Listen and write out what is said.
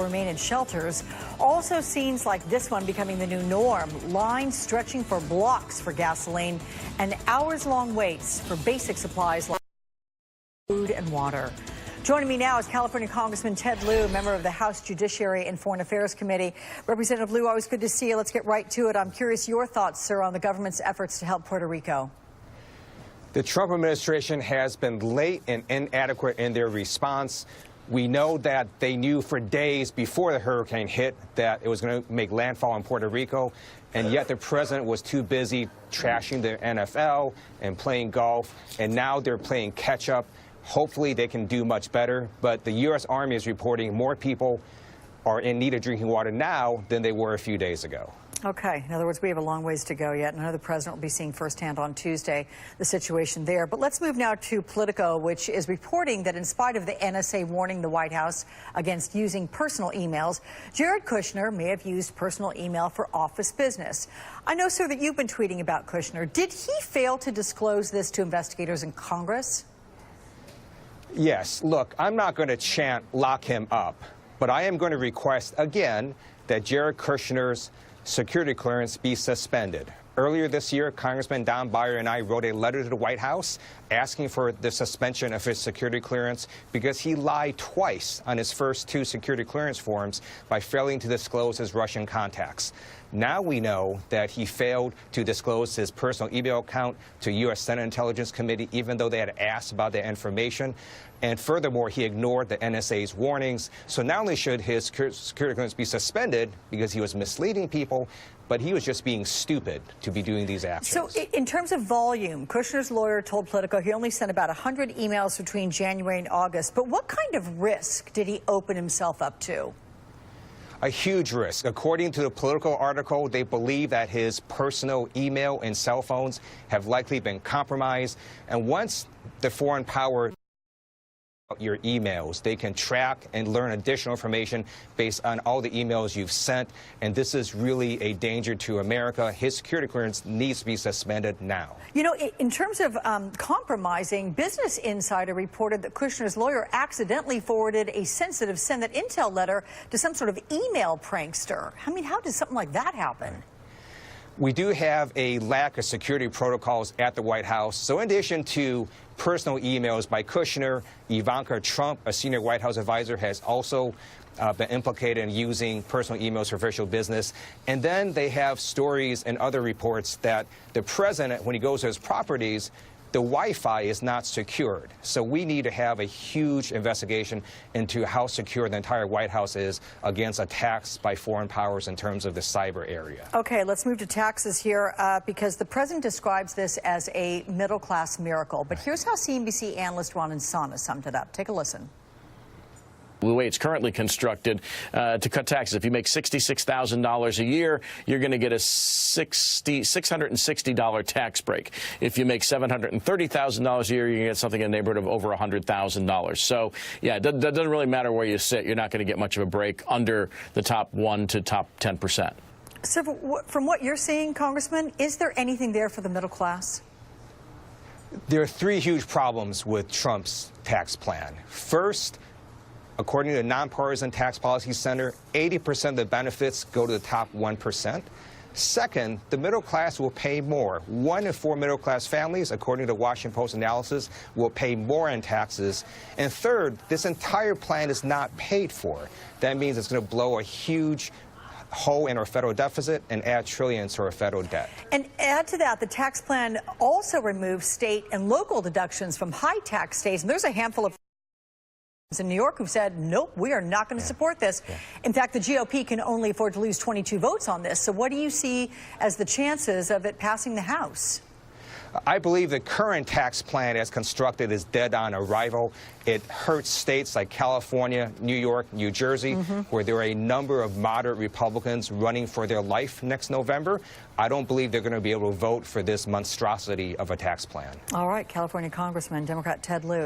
remain in shelters. Also scenes like this one becoming the new norm. Lines stretching for blocks for gasoline and hours-long waits for basic supplies like food and water. Joining me now is California Congressman Ted Lieu, member of the House Judiciary and Foreign Affairs Committee. Representative Lieu, always good to see you. Let's get right to it. I'm curious your thoughts, sir, on the government's efforts to help Puerto Rico. The Trump administration has been late and inadequate in their response. We know that they knew for days before the hurricane hit that it was going to make landfall in Puerto Rico, and yet the president was too busy trashing the NFL and playing golf, and now they're playing catch-up. Hopefully they can do much better, but the U.S. Army is reporting more people are in need of drinking water now than they were a few days ago. Okay. In other words, we have a long ways to go yet. And I know the president will be seeing firsthand on Tuesday the situation there. But let's move now to Politico, which is reporting that in spite of the NSA warning the White House against using personal emails, Jared Kushner may have used personal email for office business. I know, sir, that you've been tweeting about Kushner. Did he fail to disclose this to investigators in Congress? Yes. Look, I'm not going to chant lock him up, but I am going to request again that Jared Kushner's security clearance be suspended. Earlier this year, Congressman Don Beyer and I wrote a letter to the White House asking for the suspension of his security clearance because he lied twice on his first two security clearance forms by failing to disclose his Russian contacts. Now we know that he failed to disclose his personal email account to U.S. Senate Intelligence Committee, even though they had asked about that information. And furthermore, he ignored the NSA's warnings. So not only should his security clearance be suspended because he was misleading people, but he was just being stupid to be doing these actions. So in terms of volume, Kushner's lawyer told Politico he only sent about 100 emails between January and August. But what kind of risk did he open himself up to? A huge risk. According to the Politico article, they believe that his personal email and cell phones have likely been compromised. And once the foreign power your emails, they can track and learn additional information based on all the emails you've sent. And this is really a danger to America. His security clearance needs to be suspended now. You know, in terms of compromising, Business Insider reported that Kushner's lawyer accidentally forwarded a sensitive Senate intel letter to some sort of email prankster. I mean, how does something like that happen? We do have a lack of security protocols at the White House. So in addition to personal emails by Kushner, Ivanka Trump, a senior White House advisor, has also been implicated in using personal emails for official business. And then they have stories and other reports that the president, when he goes to his properties, the Wi-Fi is not secured. So we need to have a huge investigation into how secure the entire White House is against attacks by foreign powers in terms of the cyber area. Okay, let's move to taxes here because the president describes this as a middle-class miracle. But here's how CNBC analyst Ron Insana summed it up. Take a listen. The way it's currently constructed to cut taxes. If you make $66,000 a year, you're going to get a $660 tax break. If you make $730,000 a year, you get something in the neighborhood of over $100,000. So, yeah, that doesn't really matter where you sit. You're not going to get much of a break under the top 1 to top 10%. So from what you're seeing, Congressman, is there anything there for the middle class? There are three huge problems with Trump's tax plan. First, according to the Nonpartisan Tax Policy Center, 80% of the benefits go to the top 1%. Second, the middle class will pay more. 1 in 4 middle-class families, according to the Washington Post analysis, will pay more in taxes. And third, this entire plan is not paid for. That means it's going to blow a huge hole in our federal deficit and add trillions to our federal debt. And add to that, the tax plan also removes state and local deductions from high-tax states. And there's a handful of in New York who've said, nope, we are not going to support this. In fact, the GOP can only afford to lose 22 votes on this. So what do you see as the chances of it passing the House? I believe the current tax plan as constructed is dead on arrival. It hurts states like California, New York, New Jersey, where there are a number of moderate Republicans running for their life next November. I don't believe they're going to be able to vote for this monstrosity of a tax plan. All right, California Congressman, Democrat Ted Lieu.